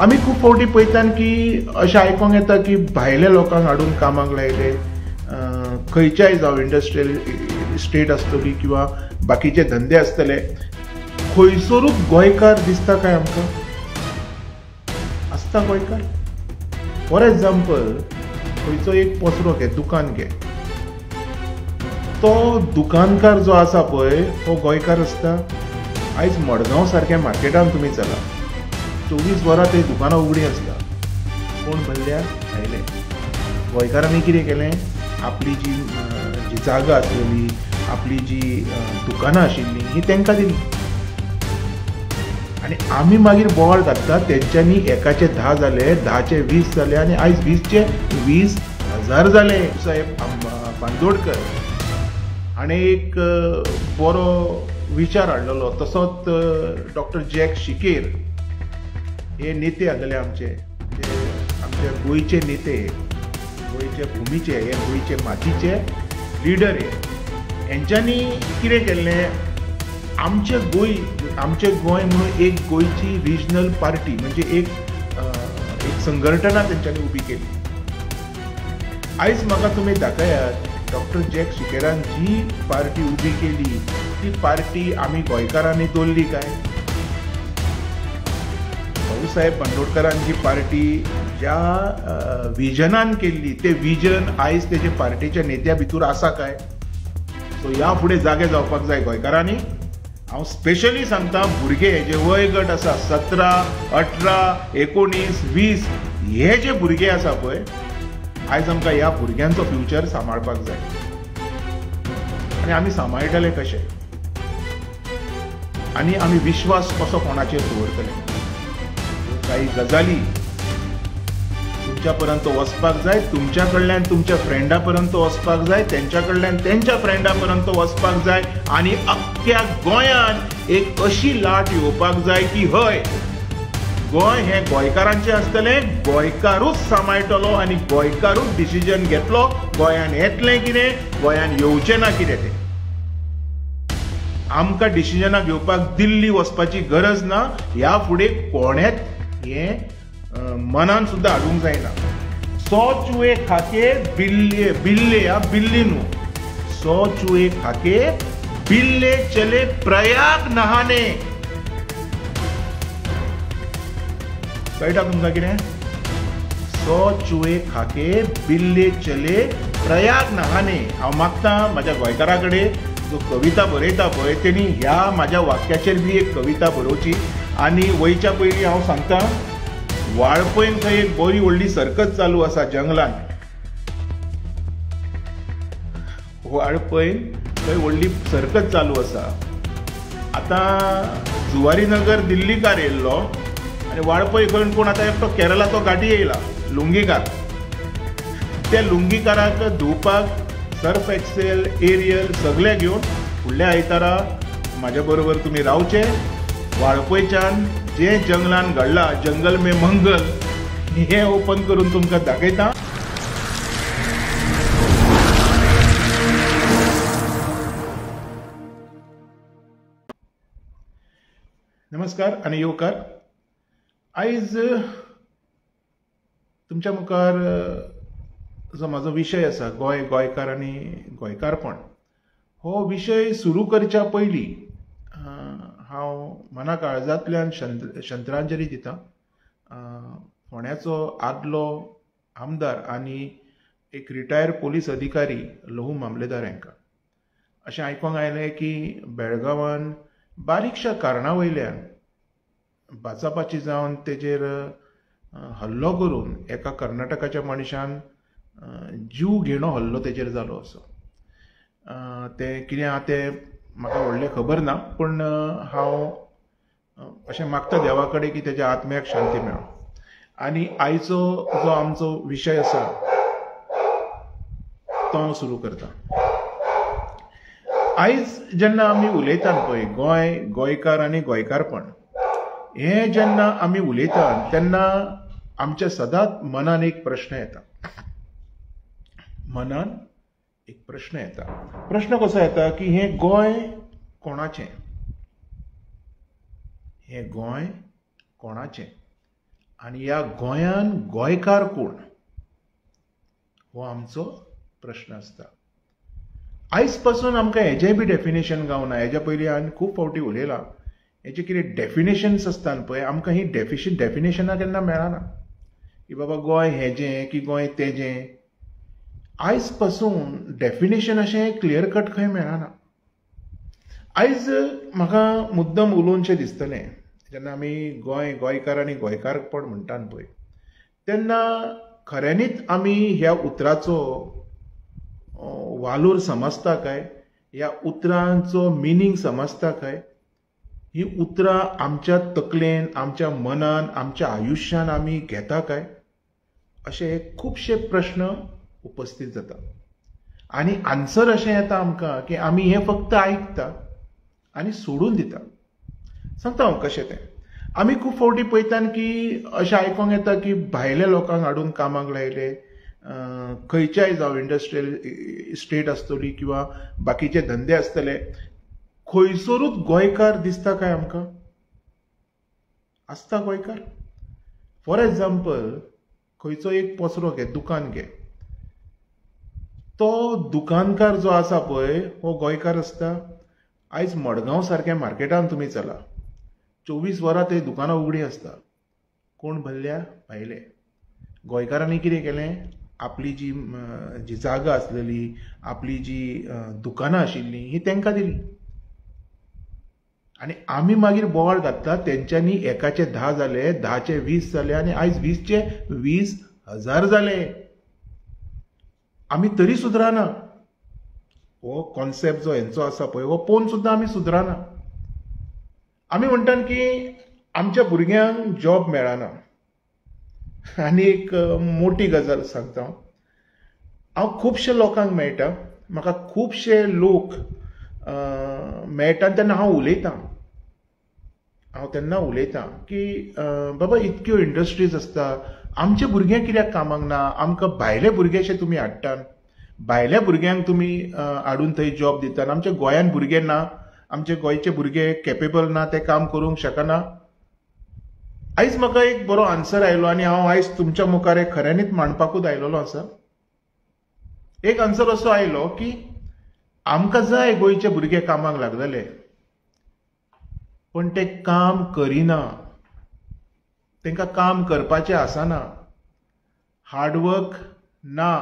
आमी खूब फावटी पळयतात की अशें आयकूंक येता की भायल्या लोकांक हाडून कामाक लायले, खंयच्याय जावं इंडस्ट्रियल स्टेट आसतली किंवा बाकीचे धंदे आसतले, खंयसरूच गोंयकार दिसता काय आमकां? आसता गोंयकार? फॉर एग्जाम्पल खंयचो एक पसरो घे, दुकान घे, तो दुकानकार जो आसा पळय तो गोंयकार आसता? आयज मडगांव सारख्या मार्केटान तुमी चला, 24 वरां ते दुकानां उगडीं आसता. कोण भरल्या? भायले. गोंयकारांनी कितें केलें? आपली जी जागा आसलेली, आपली जी दुकानां आशिल्लीं ही तांकां दिली आनी आमी मागीर बोवाळ घालतात. तेंच्यांनी एकाचे 10 जाले, 10चे 20 जाले आनी आयज 20चे 20,000 जाले. साहेब बांदोडकर हाणें एक बरो विचार हाडलेलो. तसोच डॉक्टर जॅक शिकेर हे नेते आसलेले आमचे गोंयचे नेते, गोंयचे भुमीचे, हे गोंयचे मातीचे लिडर हेंच्यांनी कितें केल्लें? आमचे गोंय म्हणून एक गोंयची रिजनल पार्टी म्हणजे एक संघटना तेंच्यांनी उबी केली. आयज म्हाका तुमी दाखयात डॉक्टर जॅक शिकेरान जी पार्टी उबी केली ती पार्टी आमी गोंयकारांनी दवरली काय? भाऊसाहेब बांदोडकरान जी पार्टी ज्या विजनान केल्ली ते विजन आयज तेजे पार्टीच्या नेत्या भितर आसा काय? सो ह्या फुडें जागे जावपाक जाय गोंयकारांनी. हांव स्पेशली सांगता, भुरगे जे वयगट आसा 17, 18, 19, 20 हे जे भुरगे आसा पळय, आयज आमकां ह्या भुरग्यांचो फ्युचर सांबाळपाक जाय आनी आमी सांबाळटले कशे आनी आमी विश्वास कसो कोणाचेर दवरतले? काही गजाली तुमच्या पर्यंत वचपाक जाय, तुमच्या कडल्यान तुमच्या फ्रेंडा पर्यंत वचपाक जाय, तेंच्या कडल्यान तेंच्या फ्रेंडा पर्यंत वचपाक जाय आनी अख्ख्या गोंयान एक अशी लाट येवपाक जाय की हय, गोंय हे गोंयकारांचें आसतलें, गोंयकारूच सांबाळटलो आनी गोंयकारूच डिसिजन घेतलो. गोंयान येतलें कितें, गोंयान येवचें ना कितें तें. आमकां डिसिजनां घेवपाक दिल्ली वचपाची गरज ना. ह्या फुडें कोणेच हें मनान सुद्दां हाडूंक जायना. 100 चुहे खाके बिल्ले बिल्ली न्हू, 100 चुहे खाके बिल्ले चले प्रयाग नहाने. कळटा तुमकां कितें? 100 चुहे खाके बिल्ले चले प्रयाग नहाने. हांव मागता म्हाज्या गोंयकारा कडेन जो कविता बरयता पळय तेणी ह्या म्हाज्या वाक्याचेर बी एक कविता बरोवची. आनी वयच्या पयलीं हांव सांगता, वाळपयन थंय एक बरी व्हडली सर्कस चालू आसा जंगलान. वाळपयन थंय व्हडली सर्कस चालू आसा. आतां जुवारी नगर दिल्लीकार येयल्लो आनी वाळपय खंय कोण आतां एकटो केरळाचो गाडी येयला लुंगीकार. त्या लुंगीकाराक धुवपाक सर्फ एक्सेल, एरियल सगळे घेवन फुडल्या आयतारा म्हाज्या बरोबर तुमी रावचे. वाळपयच्यान जे जंगलान घडला, जंगल में मंगल, हे ओपन करून तुमकां दाखयता. नमस्कार आनी येवकार. आयज तुमच्या मुखार जो म्हाजो विशय आसा गोंयकार आनी गोंयकारपण, हो विशय सुरू करच्या पयलीं हांव मना काळजांतल्यान श्रद्धांजली दिता फोंड्याचो आदलो आमदार आनी एक रिटायर पोलीस अधिकारी लहू मामलेदार हांकां. अशें आयकूंक आयलें की बेळगांवान बारीकशा कारणा वयल्यान बाचाबाची जावन तेजेर हल्लो करून एका कर्नाटकाच्या मनशान जीव घेणो हल्लो तेजेर जालो असो. तें कितें आहा तें म्हाका व्हडलें खबर ना, पूण हांव अशें मागता देवा कडेन की तेज्या आत्म्याक शांती मेळो. आनी आयचो जो आमचो विशय आसा तो हांव सुरू करता. आयज जेन्ना आमी उलयतात पळय गोंय, गोंयकार आनी गोंयकारपण, हें जेन्ना आमी उलयतात तेन्ना आमच्या सदांच मनान एक प्रश्न येता. मनान एक प्रश्न येता. प्रश्न कसो येता की हें गोंय कोणाचें? हें गोंय कोणाचें? आनी ह्या गोंयान गोंयकार कोण हो आमचो प्रश्न आसता. आयज पासून आमकां हेजें बी डेफिनेशन गावना. हेज्या पयलीं हांवें खूब फावटी उलयलां. हेजे कितें डेफिनेशन्स आसता पळय, आमकां ही डेफिनेशनां केन्ना मेळना की बाबा गोंय हेजें की गोंय तेजें. आयज पासून डेफिनेशन अशें क्लियर कट खंय मेळना. आयज म्हाका मुद्दम उलोवनशें दिसतलें जेन्ना आमी गोंयकार आनी गोंयकारपण म्हणटा पळय, तेन्ना खऱ्यांनीच आमी ह्या उतराचो वालोर समजता काय, ह्या उतरांचो मिनींग समजता काय. ही उतरां आमच्या तकलेन, आमच्या मनान, आमच्या आयुश्यान आमी घेता काय, अशे खुबशे प्रश्न उपस्थित जाता. आनी आन्सर अशें येता आमकां की आमी हें फक्त आयकता आनी सोडून दिता. सांगता हांव कशें तें. आमी खूब फावटी पळयतात की अशें आयकोंक येता की भायल्या लोकांक हाडून कामाक लायले, खंयच्याय जावं इंडस्ट्रियल इस्टेट आसतली किंवा बाकीचे धंदे आसतले, खंयसरूच गोंयकार दिसता काय आमकां? आसता गोंयकार? फॉर एग्जाम्पल खंयचो एक पसरो घे, दुकान घे, तो दुकानकार जो आसा पळय हो गोंयकार आसता? आयज मडगांव सारक्या मार्केटान तुमी चला, 24 वरां ते दुकानां उगडीं आसता. कोण भरल्या? भायले. गोंयकारांनी कितें केलें? आपली जी जागा आसलेली, आपली जी दुकानां आशिल्लीं ही तांकां दिली. आनी आमी मागीर बोवाळ घातला तेंच्यांनी एकाचे 10 जाले, 10चे 20 जाले आनी आयज 20चे 20,000 जाले. आमी तरी सुदराना. हो कॉन्सेप्ट जो हेंचो आसा पळय हो पळोवन सुद्दां आमी सुदराना. आमी म्हणटात की आमच्या भुरग्यांक जॉब मेळना. आनी एक मोठी गजाल सांगता हांव खुबशे लोकांक मेळटा, म्हाका खुबशे लोक मेळटा तेन्ना हांव तेन्ना उलयतां की बाबा इतक्यो इंडस्ट्रीज आसता, आमचे भुरगे कित्याक कामाक ना? आमकां भायले भुरगेशे तुमी हाडटात, भायल्या भुरग्यांक तुमी हाडून थंय जॉब दितात, आमच्या गोंयान भुरगे ना, आमचे गोंयचे भुरगे कॅपेबल ना, ते काम करूंक शकना. आयज म्हाका एक बरो आन्सर आयलो आनी हांव आयज तुमच्या मुखार एक खऱ्यांनीच मांडपाकूच आयलोलो आसा. एक आन्सर असो आयलो की आमकां जाय गोंयचे भुरगे कामाक लागलेले, पण ते काम करिना, तांकां काम करपाचें आसना, हार्डवर्क ना,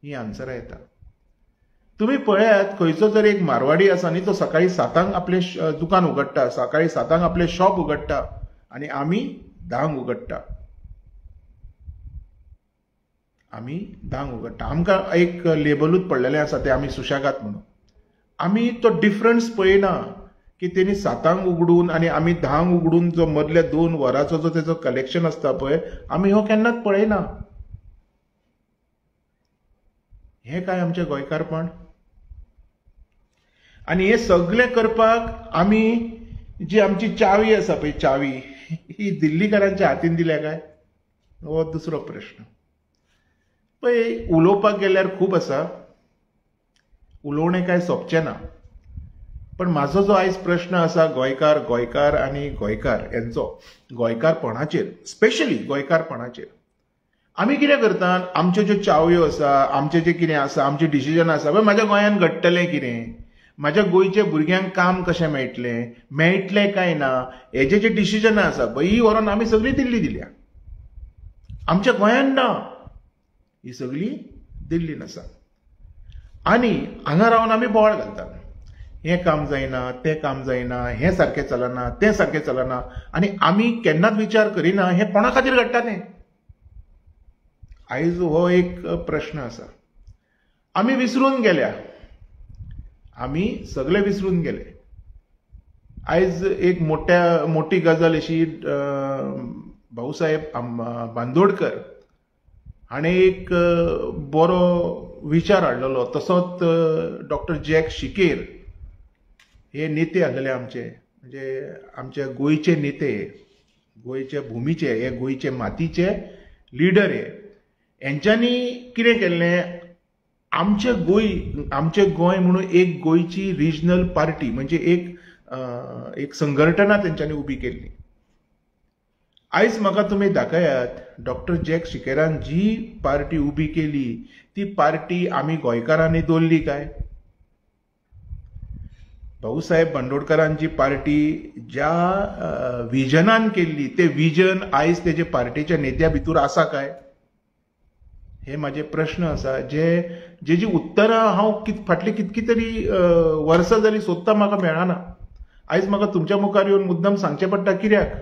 ही आन्सरां येता. तुमी पळयात खंयचो जर एक मारवाडी आसा न्ही, तो सकाळी 7 आपलें दुकान उगडटा, सकाळी 7 आपलें शॉप उगडटा आनी आमी 10 उगडटा. आमकां एक लेबलूच पडलेलें आसा तें आमी सुशेगाद म्हणून. आमी तो डिफरन्स पळयना की तेणी 7 उगडून आनी आमी 10 उगडून जो मदल्या 2 वरांचो जो तेजो कलेक्शन आसता पळय, आमी हो केन्नाच पळयना. हें काय आमचें गोंयकारपण? आनी हें सगळें करपाक आमी जी आमची चावी आसा पळय, चावी ही दिल्लीकारांच्या हातीन दिल्या काय? हो दुसरो प्रश्न. पळय, उलोवपाक गेल्यार खूब आसा, उलोवणें काय सोंपचें ना. पण म्हाजो जो आयज प्रश्न आसा गोंयकार आनी गोंयकार हेंचो, गोंयकारपणाचेर, स्पेशली गोंयकारपणाचेर आमी कितें करतात? आमच्यो ज्यो चावयो आसा, आमचें जें कितें आसा, आमचें डिसिजन आसा पळय, म्हाज्या गोंयांत घडटलें कितें, म्हाज्या गोंयच्या भुरग्यांक काम कशें मेळटलें काय ना, हेजे जे डिसिजनां आसा पळय, ही व्हरोन आमी सगळीं दिल्ली दिल्या. आमच्या गोंयांत ना, ही सगळी दिल्लीन आसा. आनी हांगा रावन आमी बोवाळ घालतात, हें काम जायना, तें काम जायना, हें सारकें चलना, तें सारकें चलना. आनी आमी केन्नाच विचार करिना हें कोणा खातीर घडटा तें. आयज हो एक प्रश्न आसा. आमी विसरून गेल्या, आमी सगळे विसरून गेले. आयज एक मोठी गजाल अशी भाऊसाहेब बांदोडकर हाणें एक बरो विचार हाडलेलो. तसोच डॉक्टर जॅक शिकेर हे नेते आसलेले आमचे, म्हणजे आमच्या गोंयचे नेते, गोंयच्या भुमीचे, हे गोंयचे मातीचे लिडर हे. हेंच्यांनी कितें केल्लें? आमचे गोंय म्हणून एक गोंयची रिजनल पार्टी म्हणजे एक संघटना तेंच्यांनी उबी केल्ली. आयज म्हाका तुमी दाखयात डॉक्टर जॅक शिकेरान जी पार्टी उबी केली ती पार्टी आमी गोंयकारांनी दवरली काय? भाऊसाहेब बांदोडकरांची पार्टी ज्या विजनान केल्ली ते विजन आयज तेजे पार्टीच्या नेत्या भितर आसा काय? हे माझे प्रश्न आसा जेजी उत्तरां हांव फाटली कितकी तरी वर्सां जाली सोदता म्हाका मेळना. आयज म्हाका तुमच्या मुखार येवन मुद्दम सांगचें पडटा. कित्याक?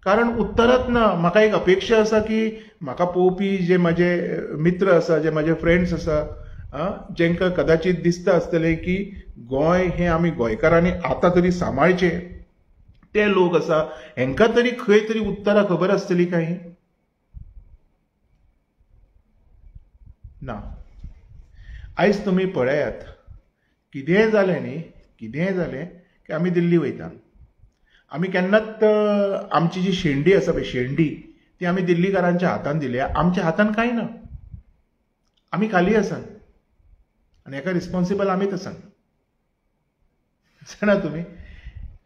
कारण उत्तरच ना. म्हाका एक अपेक्षा आसा की म्हाका पळोवपी जे म्हाजे मित्र आसा, जे म्हाजे फ्रेंड्स आसा, जेंकां कदाचित दिसता आसतलें की गोंय हें आमी गोंयकारांनी आतां तरी सांबाळचें, ते लोक आसा, हेंकां तरी खंय तरी उत्तरां खबर आसतली काय? ना. आयज तुमी पळयात, कितेंय जालें न्ही, कितेंय जालें की आमी दिल्ली वयता. आमी केन्नाच आमची जी शेंडी आसा पळय, शेंडी ती आमी दिल्लीकारांच्या हातान दिल्या. आमच्या हातान कांय ना. आमी खाली आसा आनी हेका रिस्पॉन्सिबल आमीच आसा. जाणा तुमी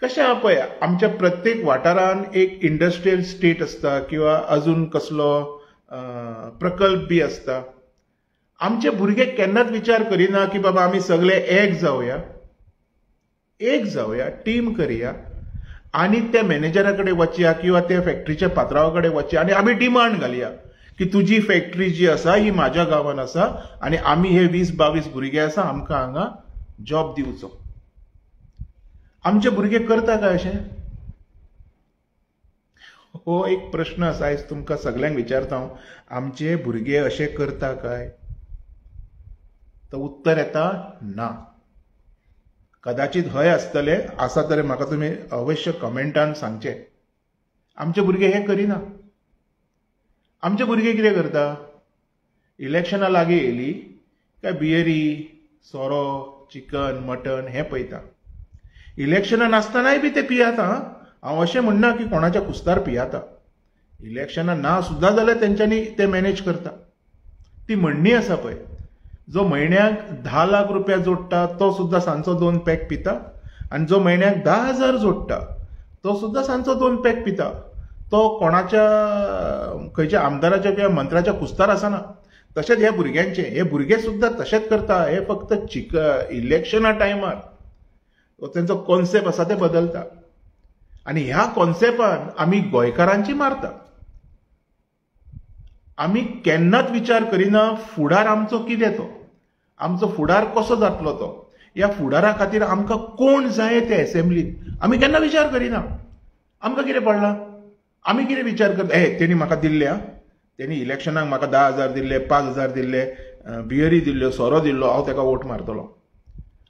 कशें आहा पळय, आमच्या प्रत्येक वाठारान एक इंडस्ट्रियल स्टेट आसता किंवा अजून कसलो प्रकल्प बी आसता. आमचे भुरगे केन्नाच विचार करिना की बाबा आमी सगळे एक जावया, टीम करया आनी त्या मॅनेजरा कडेन वचया किंवा त्या फॅक्टरीच्या पात्रांवा कडेन वचया आनी आमी डिमांड घालया की तुजी फॅक्टरी जी आसा ही म्हाज्या गांवांत आसा आनी आमी हे 20-22 भुरगे आसा, आमकां हांगा जॉब दिवचो. आमचे भुरगे करता काय अशें? हो एक प्रश्न आसा. आयज तुमकां सगळ्यांक विचारता हांव, आमचे भुरगे अशें करता काय? तर उत्तर येता ना. कदाचित हय आसतलें, आसा तर म्हाका तुमी अवश्य कमेंटान सांगचें. आमचे भुरगे हें करिना. आमचे भुरगे कितें करता? इलेक्शनां लागीं येयली काय बियरी, सोरो, चिकन, मटन हें पळयता. इलेक्शनां नासतनाय बी ते पियाता. हांव अशें म्हणना की कोणाच्या कुस्तार पियाता. इलेक्शनां ना सुद्धा जाल्यार तेंच्यांनी ते मॅनेज करता. ती म्हणणी आसा पळय, जो म्हयन्याक 10 लाख रुपया जोडटा तो सुद्धा सांजचो 2 पॅक पिता आनी जो म्हयन्याक 10,000 जोडटा तो सुद्धा सांजचो 2 पॅक पिता. तो कोणाच्या खंयच्या आमदाराच्या किंवा मंत्र्याच्या कुस्तार आसना. तशेंच हे भुरगे सुद्धा तशेंच करता. हे फक्त इलेक्शना टायमार तेंचो कॉन्सेप्ट आसा ते बदलता आनी ह्या कॉन्सेप्टान आमी गोंयकारांची मारता. आमी केन्नाच विचार करिना फुडार आमचो कितें तो, आमचो फुडार कसो जातलो तो, ह्या फुडारा खातीर आमकां कोण जाय ते एसेंब्लीत आमी केन्ना विचार करिना. आमकां कितें पडलां? आमी कितें विचार करता? तेणी म्हाका दिल्ले, तेणी इलेक्शनाक म्हाका 10,000 दिल्ले, 5,000 दिल्ले, बियरी दिल्ल्यो, सोरो दिल्लो, हांव तेका वोट मारतलो.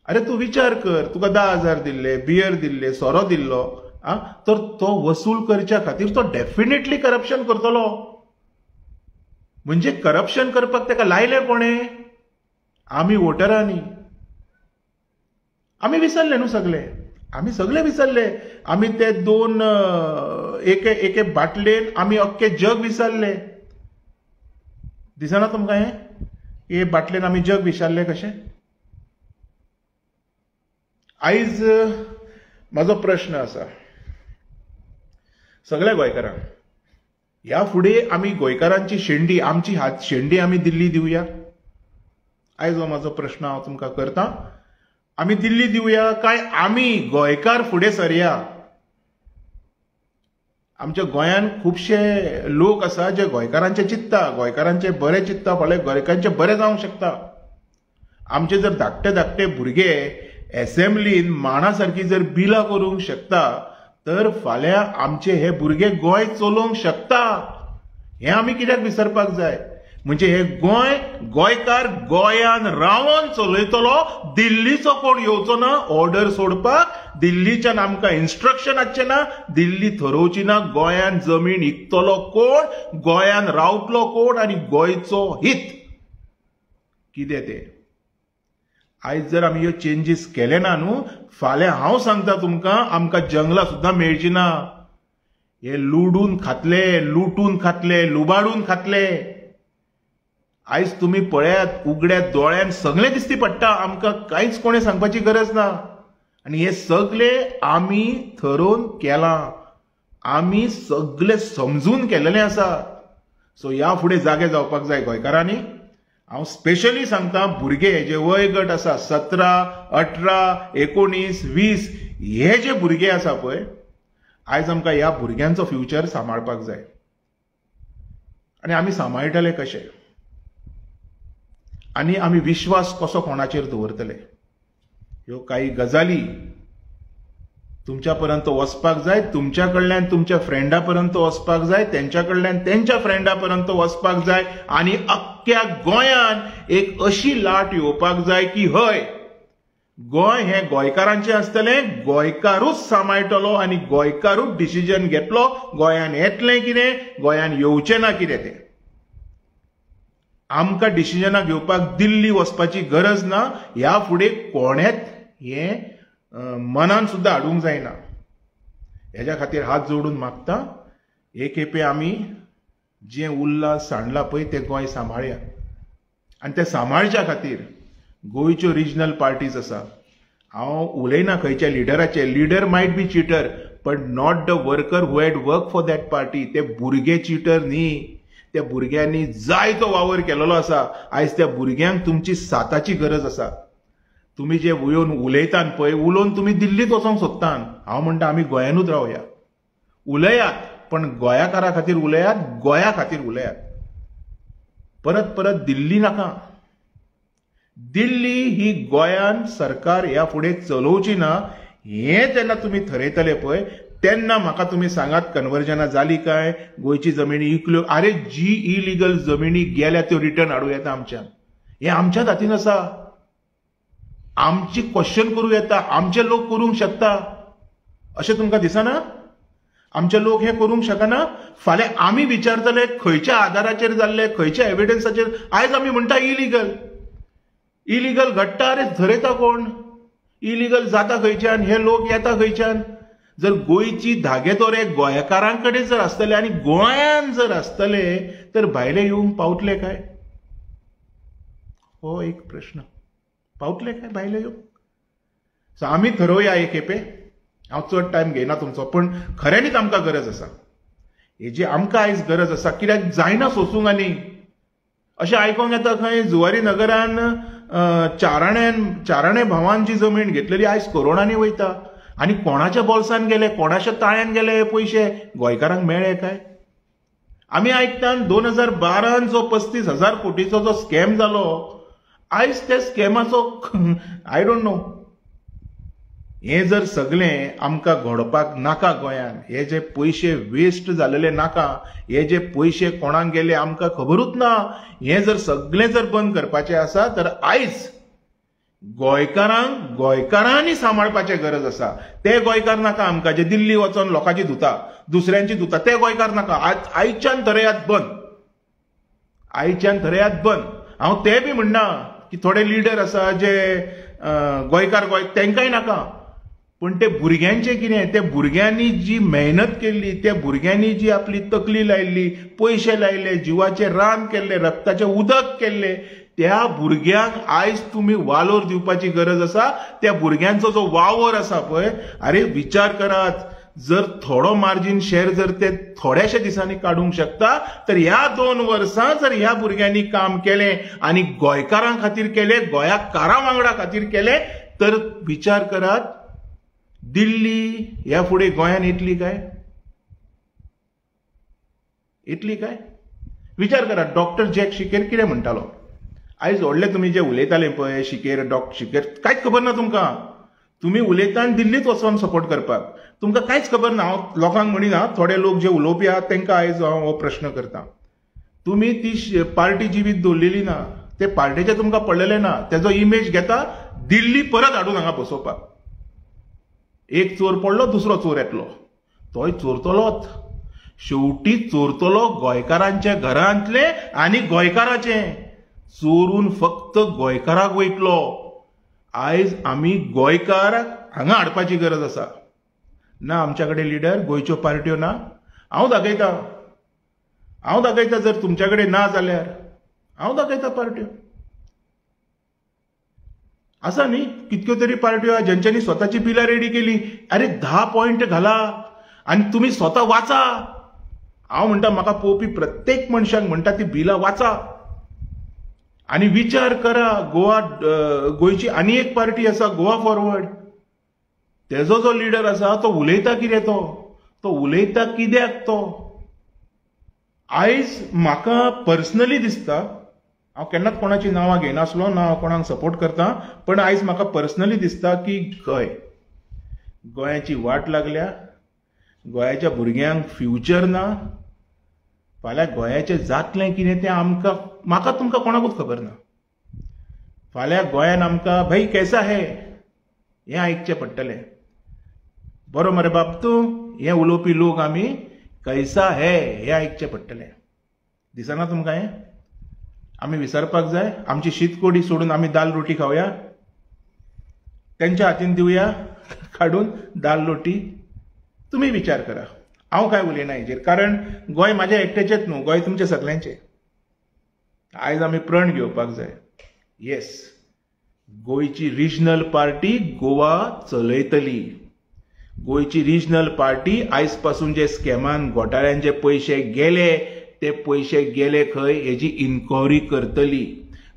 अरे तूं विचार कर, तुका 10,000 दिल्ले, बियर दिल्ले, सोरो दिल्लो, तर तो वसूल करच्या खातीर तो डेफिनेटली करप्शन करतलो. म्हणजे करप्शन करपाक तेका लायले कोणे? आमी वोटरांनी. आमी विसरले न्हू सगळे. आमी सगळे विसरले. आमी ते 2 एके बाटलेन आमी अख्खे जग विसरले. दिसना तुमकां हे बाटलेन आमी जग विसरले कशें? आयज म्हाजो प्रश्न आसा सगळ्या गोंयकारांक, ह्या फुडें आमी गोंयकारांची शेंडी, आमची हात शेंडी आमी दिल्ली दिवया? आयज हो म्हाजो प्रश्न हांव तुमकां करतां. आमी दिल्ली दिवया काय आमी गोंयकार फुडें सरया? आमच्या गोंयांत खुबशे लोक आसा जे गोंयकारांचे चित्ता, गोंयकारांचे बरें चित्ता, फाल्यां गोंयकारांचें बरें जावंक शकता. आमचे जर धाकटे भुरगे एसेंब्लीन माणा सारकी जर बिलां करूंक शकता तर फाल्यां आमचे हे भुरगे गोंय चलोवंक शकता. हें आमी कित्याक विसरपाक जाय? म्हणजे हे गोंयकार गोंयान रावन चलयतलो, दिल्लीचो कोण येवचो ना ऑर्डर सोडपाक. दिल्लीच्यान आमकां इन्स्ट्रक्शन हाडचें ना, दिल्ली ठरोवची ना गोंयान जमीन विकतलो कोण, गोंयान रावतलो कोण आनी गोंयचो हित कितें तें. आयज जर आमी ह्यो चेंजीस केले ना न्हू, फाल्यां हांव सांगता तुमकां आमकां जंगलां सुद्दां मेळची ना. हे लुडून खातले, लुबाडून खातले. आयज तुमी पळयात, उगड्या दोळ्यान सगळें दिसती पडटा. आमकां कांयच कोणें सांगपाची गरज ना. आनी हे सगळे आमी ठरोवन केलां. आमी सगळे समजून केलेले आसा. सो ह्या फुडें जागे जावपाक जाय गोंयकारांनी. हांव स्पेशली सांगता, भुरगे जे वयगट आसा 17, 18, 19, 20 हे जे भुरगे आसा पळय, आयज आमकां ह्या भुरग्यांचो फ्युचर सांबाळपाक जाय. आनी आमी सांबाळटले कशे, आनी आमी विश्वास कसो कोणाचेर दवरतले, ह्यो काही गजाली तुमच्या पर्यंत वचपाक जाय. तुमच्या कडल्यान तुमच्या फ्रेंडा पर्यंत वचपाक जाय, त्यांच्या कडल्यान त्यांच्या फ्रेंडा पर्यंत वचपाक जाय. आनी अख्ख्या गोंयान एक अशी लाट येवपाक जाय की हय, गोंय हे गोंयकारांचें आसतलें, गोंयकारूच सांबाळटलो आनी गोंयकारूच डिसिजन घेतलो. गोंयान येतलें कितें, गोंयान येवचें ना कितें तें. आमकां डिसिजनां घेवपाक दिल्ली वचपाची गरज ना. ह्या फुडें कोणेच हें मनान सुद्धा हाडूंक जायना. हेज्या खातीर हात जोडून मागता, हे खेपे आमी जें उल्लास सांडला पळय तें गोंय सांबाळया. आनी तें सांबाळच्या खातीर गोंयच्यो रिजनल पार्टीज आसा. हांव उलयना खंयच्या लिडराचे. Leader might be cheater, but not the worker who had work for that party. ते भुरगे चिटर न्ही. त्या भुरग्यांनी जाय तो वावर केलेलो आसा. आयज त्या भुरग्यांक तुमची साथाची गरज आसा. तुम्ही जे येवन उलयतात पळय, उलोवन तुम्ही दिल्लीत वचोंक सोदतात. हांव म्हणटा आमी गोंयानूच रावया. उलयात, पण गोंयाकारा खातीर उलयात, गोंया खातीर उलयात. परत परत दिल्ली नाका. दिल्ली ही गोंयान सरकार ह्या फुडें चलोवची ना. हें जेन्ना तुमी थरयतले पळय, तेन्ना म्हाका तुमी सांगात कन्वर्जनां जाली काय, गोंयची जमिनी इकल्यो. अरे जी इलिगल जमिनी गेल्या त्यो रिटर्न हाडूं येता आमच्यान. हें आमच्याच हातीन आसा. आमची क्वेश्चन करूं येता, आमचे लोक करूंक शकता. अशें तुमकां दिसना? आमचे लोक हे करूंक शकना. फाल्यां आमी विचारतले खंयच्या आधाराचेर जाल्ले, खंयच्या एविडन्साचेर. आयज आमी म्हणटा इलिगल. इलिगल घडटा, अरे धरयता कोण? इलिगल जाता खंयच्यान? हे लोक येता खंयच्यान? जर गोंयची धागेदोरे गोंयकारांकडे जर आसतले आनी गोंयान जर आसतले, तर भायले येवंक पावतले काय? हो एक प्रश्न. पावतले काय भायले येवंक? सो आमी ठरवया एक खेपे. हांव चड टायम घेयना तुमचो, पण खऱ्यांनीच आमकां गरज आसा. हेजी आमकां आयज गरज आसा. कित्याक जायना सोंसूंक आनी. अशें आयकोंक येता खंय जुवारी नगरान चाराणे भावान जी जमीन घेतलेली आयज करोडांनी वयता. आनी कोणाच्या बोल्सान गेले, कोणाच्या ताळ्यान गेले हे पयशे? गोंयकारांक मेळ्ळे काय? आमी आयकतात 2012 जो 35,000 कोटीचो जो स्कॅम जालो, आयज त्या स्कॅमाचो आय डोंट नो. हे जर सगळें आमकां घडपाक नाका गोंयान. हे जे पयशे वेस्ट जालेले नाका. हे जे पयशे कोणाक गेले आमकां खबरूच ना. हे जर सगळें जर बंद करपाचें आसा, तर आयज गोंयकारांक गोंयकारांनी सांबाळपाची गरज आसा. ते गोंयकार नाका आमकां जे दिल्ली वचोन लोकांची धुता, दुसऱ्यांची धुता. ते गोंयकार नाका. आयच्यान थरयात बंद. आयच्यान थरयात बंद. हांव ते बी म्हणना की थोडे लिडर आसा जे गोंयकार तेंकाय नाका. पण ते भुरग्यांचे कितें? ते भुरग्यांनी जी मेहनत केल्ली, त्या भुरग्यांनी जी आपली तकली लायिल्ली, पयशे लायले, जिवाचे रान केल्ले, रक्ताचे उदक केल्ले, त्या भुरग्यांक आयज तुम्ही वालोर दिवपाची गरज आसा. त्या भुरग्यांचो जो वावर आसा पळय, अरे विचार करात. जर थोडो मार्जिन शेअर जर ते थोड्याशा दिसांनी काढूंक शकता, तर ह्या 2 वर्सां जर ह्या भुरग्यांनी काम केलें आनी गोंयकारां खातीर केलें, गोंयकारां वांगडा खातीर केलें, तर विचार करात, दिल्ली ह्या फुडें गोंयान येतली काय? येतली काय? विचार करात. डॉक्टर जॅक शिकेर कितें म्हणटालो? आयज व्हडले तुमी जे उलयताले पळय, शिकेर, डॉक्टर शिकेर, कांयच खबर ना तुमकां. तुमी उलयता आनी दिल्लीत वचोन सपोर्ट करपाक. तुमकां कांयच खबर ना. हांव लोकांक म्हणिना, थोडे लोक जे उलोवपी आहात तांकां आयज हांव हो प्रश्न करता. तुमी ती पार्टी जिवीत दवरलेली ना. ते पार्टीचे तुमकां पडलेले ना. तेजो इमेज घेता, दिल्ली परत हाडून हांगा बसोवपाक. एक चोर पडलो, दुसरो चोर येतलो. तोय चोरतलोच. शेवटी चोरतलो गोंयकारांच्या घरांतले आनी गोंयकाराचे. चोरून फक्त गोंयकाराक वयतलो. आयज आमी गोंयकार हांगा हाडपाची गरज आसा. ना आमच्या कडेन लिडर, गोंयच्यो पार्ट्यो ना. हांव दाखयता जर तुमच्या कडेन ना जाल्यार हांव दाखयता पार्ट्यो. आसा न्ही कितक्यो तरी पार्ट्यो ज्यांच्यांनी स्वताची बिलां रेडी केली. अरे 10 पॉइंट घाला. आणि तुम्ही स्वतः वाचा. हांव म्हणटा म्हाका पळोवपी प्रत्येक मनशाक म्हणटा ती बिलां वाचा आणि विचार करा. गोंयची आनी एक पार्टी आसा गोवा फॉरवर्ड. तेजो जो लिडर आसा तो उलयता कितें तो उलयता कित्याक तो. आयज म्हाका पर्सनली दिसता, हांव केन्नाच कोणाची नांवां घेयनासलो ना कोणाक सपोर्ट करता, पण आयज म्हाका पर्सनली दिसता की गोंयाची वाट लागल्या. गोंयाच्या भुरग्यांक फ्युचर ना. फाल्यां गोंयाचें जातलें कितें तें म्हाका तुमकां कोणाकूच खबर ना. फाल्यां गोंयान आमकां भाई कैसा है हें आयकचें पडटलें. बरो मरे बाप तूं हें उलोवपी लोक आमी कैसा है हें आयकचें पडटलें. दिसना तुमकां हें? आमी विसरपाक जाय. आमची शीतकोडी सोडून आमी दाल रोटी खावया. तेंच्या हातीन दिवया काडून दाल रोटी. तुमी विचार करा. हांव काय उलयना हेजेर, कारण गोंय म्हाज्या एकट्याचेंच न्हू, गोंय तुमचें सगळ्यांचें. आयज आमी प्रण घेवपाक जाय. येस, गोंयची रिजनल पार्टी गोवा चलयतली. गोंयची रिजनल पार्टी आयज पासून जे स्कॅमान घोटाळ्यान जे पयशे गेले ते पयशे गेले खंय हेजी इन्क्वायरी करतली.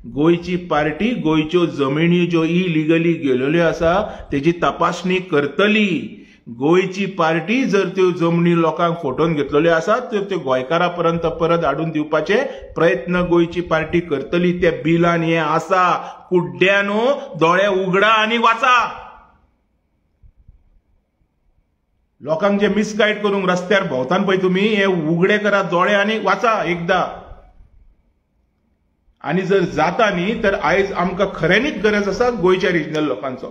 गोंयची पार्टी गोंयच्यो जमिनी ज्यो इलिगली गेलेल्यो आसा तेजी तपासणी करतली. गोंयची पार्टी जर त्यो जमनी लोकांक फोटोवन घेतलेल्यो आसात त्यो त्यो गोंयकारां पर्यंत परत हाडून दिवपाचे प्रयत्न गोंयची पार्टी करतली. त्या बिलान हें आसा. कुड्ड्यानो दोळे उगडा आनी वाचा. लोकांक जे मिसगायड करूंक रस्त्यार भोंवतान पळय तुमी, हे उगडे करा दोळे आनी वाचा एकदां. आनी जर जाता न्ही तर आयज आमकां खऱ्यांनीच गरज आसा गोंयच्या रिजनल लोकांचो.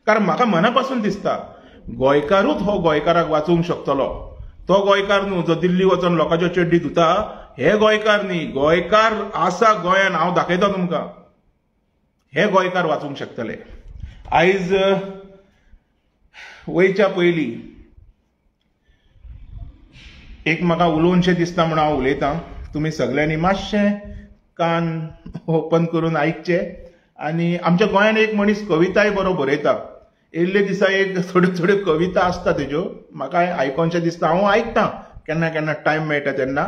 कारण म्हाका मना पासून दिसता गोंयकारूच हो गोंयकाराक वाचोवंक शकतलो. तो गोंयकार न्हू जो दिल्ली वचून लोकांच्यो चड्डी धुता. हे गोंयकार न्ही, गोंयकार आसा गोंयान. हांव दाखयता तुमकां. हे गोंयकार वाचूंक शकतले. आयज वयच्या पयलीं एक म्हाका उलोवनशें दिसता म्हणून हांव उलयतां. तुमी सगळ्यांनी मातशें कान ओपन करून आयकचे. आनी आमच्या गोंयान एक मनीस कविताय बरो बरयता. येयल्ले दिसा एक थोड्यो कविता आसता तेज्यो म्हाका आयकोनशें दिसता. हांव आयकतां केन्ना केन्ना टायम मेळटा तेन्ना.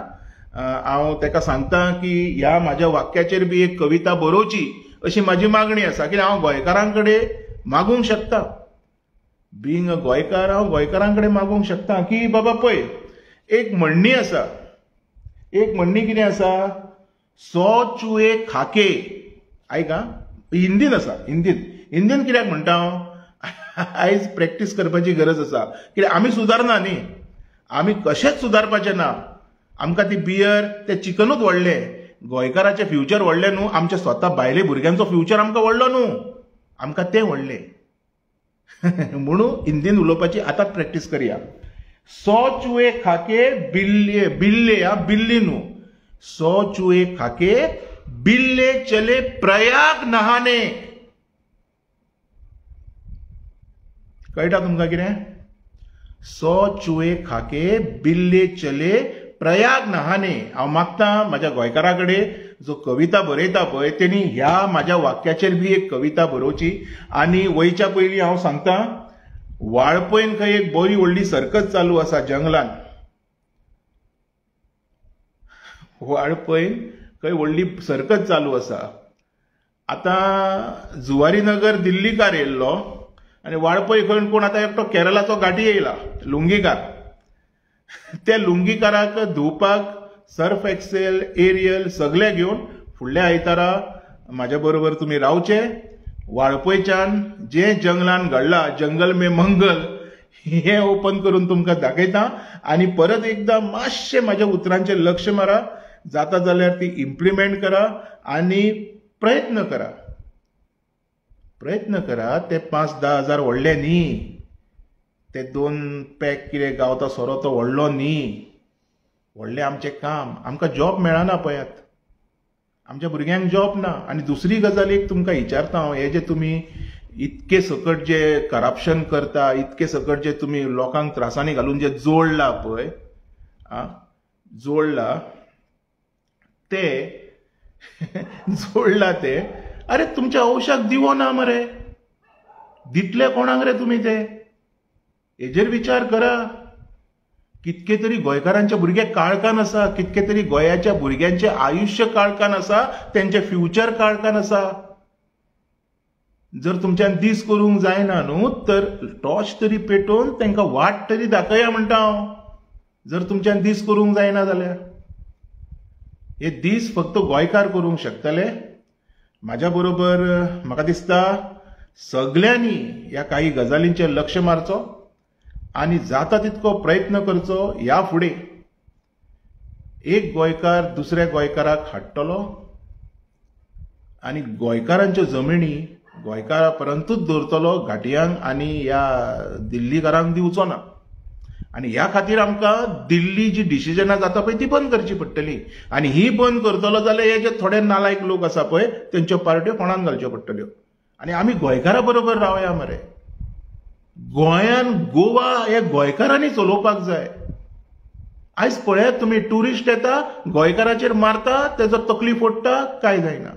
हांव ताका सांगता की ह्या म्हाज्या वाक्याचेर बी एक कविता बरोवची अशी म्हाजी मागणी आसा. कित्याक हांव गोंयकारां कडेन मागूंक शकता. बिंग अ गोंयकार हांव गोंयकारां कडेन मागूंक शकता की बाबा पळय एक म्हणणी आसा. एक म्हणणी कितें आसा, 100 चुहे खाके. आयका, हिंदीन आसा. हिंदीन कित्याक म्हणटा हांव, आयज प्रॅक्टीस करपाची गरज आसा. कित्याक आमी सुदारना न्ही. आमी कशेंच सुदारपाचे ना. आमकां ती बियर तें चिकनूच व्हडलें. गोंयकाराचें फ्युचर व्हडलें न्हू, आमच्या स्वता भायले भुरग्यांचो फ्युचर आमकां व्हडलो न्हू. आमकां तें व्हडलें. म्हणून हिंदीन उलोवपाची आतां प्रॅक्टीस करया. 100 चुहे खाके बिल्ले न्हू. 100 चुहे खाके बिल्ले चले प्रयाग नहाने. कळटा तुमकां कितें? 100 चुहे खाके बिल्ले चले प्रयाग नहाने. हांव मागतां म्हाज्या गोंयकारा कडेन जो कविता बरयता पळय तेणी ह्या म्हाज्या वाक्याचेर बी एक कविता बरोवची. आनी वयच्या पयलीं हांव सांगतां, वाळपयन खंय एक बरी व्हडली सर्कस चालू आसा जंगलान. वाळपयन खंय व्हडली सर्कस चालू आसा. आतां जुवारी नगर दिल्लीकार येयल्लो आनी वाळपय खंय कोण आतां एकटो केरळाचो गाठी येयला लुंगीकार. त्या लुंगीकाराक धुवपाक सर्फ एक्सेल एरियल सगळे घेवन फुडल्या आयतारा म्हाज्या बरोबर तुमी रावचे. वाळपयच्यान जे जंगलान घडलां, जंगल में मंगल, हें ओपन करून तुमकां दाखयतां. आनी परत एकदां मातशें म्हाज्या उतरांचेर लक्ष मारा. जाता जाल्यार ती इम्प्लिमेंट करा आनी प्रयत्न करा. ते 5-10 हजार व्हडले न्ही. ते 2 पॅक कितें गावता सोरो तो व्हडलो न्ही. व्हडलें आमचें काम. आमकां जॉब मेळना पळयात. आमच्या भुरग्यांक जॉब ना. आनी दुसरी गजाल एक तुमकां विचारता हांव, हे जे तुमी इतके सकट जे करप्शन करता, इतके सकट जे तुमी लोकांक त्रासांनी घालून जे जोडला पळय, जोडला ते अरे तुमच्या औशाक दिवो ना मरे. दितले कोणाक रे तुमी ते? हेजेर विचार करा. कितके तरी गोंयकारांचे भुरगे काळकान आसा, कितके तरी गोंयाच्या भुरग्यांचे आयुष्य काळकान आसा, त्यांचे फ्युचर काळकान आसा. जर तुमच्यान दीस करूंक जायना न्हू तर टॉर्च तरी पेटोवन तांकां वाट तरी दाखया म्हणटा हांव. जर तुमच्यान दीस करूंक जायना जाल्यार हे दीस फक्त गोंयकार करूंक शकतले. म्हाज्या बरोबर म्हाका दिसता सगळ्यांनी ह्या काही गजालींचेर लक्ष मारचो आनी जाता तितको प्रयत्न करचो. ह्या फुडें एक गोंयकार दुसऱ्या गोंयकाराक हाडटलो आनी गोंयकारांच्यो जमिनी गोंयकारा पर्यंतूच दवरतलो, घाटियांक आनी ह्या दिल्लीकारांक दिवचो ना. आनी ह्या खातीर आमकां दिल्ली जी डिसिजनां जाता पळय ती बंद करची पडटली. आनी ही बंद करतलो जाल्यार हे जे थोडे नालायक लोक आसा पळय तेंच्यो पार्ट्यो कोणाक घालच्यो पडटल्यो. आनी आमी गोंयकारा बरोबर रावया मरे. गोंयान गोवा हे गोंयकारांनी चलोवपाक जाय. आयज पळयात तुमी ट्युरिस्ट येता गोंयकाराचेर मारता, तेजो तकली फोडटा, काय जायना.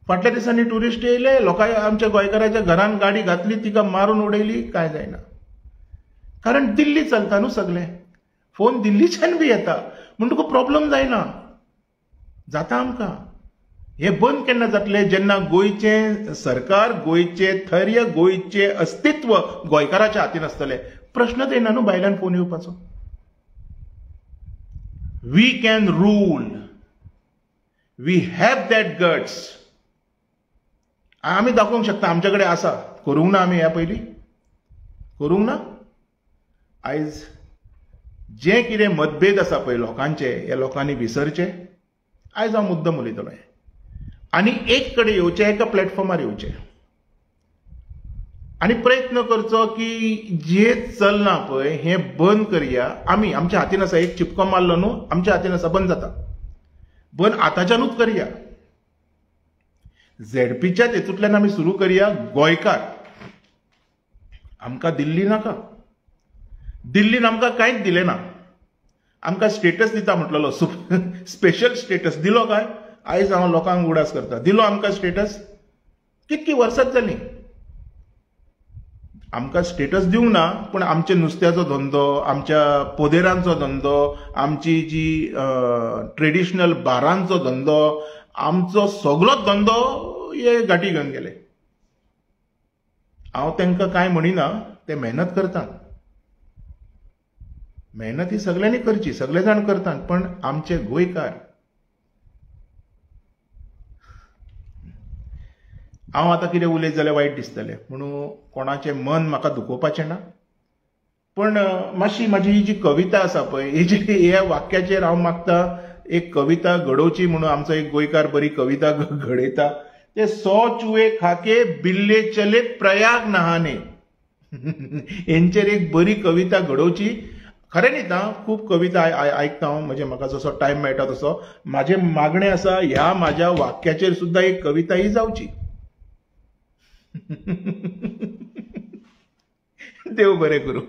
फाटल्या दिसांनी ट्युरिस्ट येयले, लोकांनी आमच्या गोंयकाराच्या घरान गाडी घातली, तिका मारून उडयली, काय जायना. कारण दिल्ली चलता न्हू सगळें. फोन दिल्लीच्यान बी येता म्हणटकूच प्रॉब्लेम जायना. जाता आमकां. हे बंद केन्ना जातले जेन्ना गोंयचें सरकार, गोंयचें थैर्य, गोंयचें अस्तित्व गोंयकाराच्या हातीन आसतलें. प्रश्नच येना न्हू भायल्यान फोन येवपाचो. We can rule. We have that guts. आमी दाखोवंक शकता आमचे कडेन आसा. करूंक ना आमी ह्या पयलीं? करूंक ना? आयज जे कितें मतभेद आसा पळय लोकांचे, हे लोकांनी विसरचे. आयज हांव मुद्दम उलयतलों आनी एक कडेन येवचें, एका प्लॅटफॉर्मार येवचें आनी प्रयत्न करचो की जे चलना पळय हें बंद करया. आमी आमच्या हातीन आसा. एक चिपको मारलो न्हू, आमच्या हातीन आसा, बंद जाता. बंद आतांच्यानूच करया. झेडपीच्या हेतूंतल्यान आमी सुरू करया. गोंयकार. आमकां दिल्ली नाका. दिल्लीन आमकां कांयच दिलें ना. आमकां स्टेटस दिता म्हटलेलो, स्पेशल स्टेटस दिलो काय? आयज हांव लोकांक उडास करता. दिलो आमकां स्टेटस? कितकी वर्सांच जालीं. आमकां स्टेटस दिवंक ना, पूण आमच्या नुस्त्याचो धंदो, आमच्या पोदेरांचो धंदो, आमची जी ट्रेडिशनल बारांचो धंदो, आमचो सगळोच धंदो हे घाटी घेवन गेले. हांव तांकां कांय म्हणिना, ते मेहनत करतात. मेहनत ही सगळ्यांनी करची, सगळे जाण करतात. पण आमचे गोंयकार, हांव आतां कितें उलयत जाल्यार वायट दिसतलें म्हणून कोणाचें मन म्हाका दुखोवपाचें ना. पण मातशी म्हाजी ही जी कविता आसा पळय, ह्या वाक्याचेर हांव मागता एक कविता घडोवची म्हणून. आमचो एक गोंयकार बरी कविता घडयता. ते 100 चुहे खाके बिल्ले चले प्रयाग नहाने. हेंचेर एक बरी कविता घडोवची. खरें न्ही, खूब कविता आयकता हांव, म्हणजे म्हाका जसो टायम मेळटा तसो. म्हाजें मागणें आसा ह्या म्हाज्या वाक्याचेर सुद्दां एक कविता ही जावची. देव बरें करूं.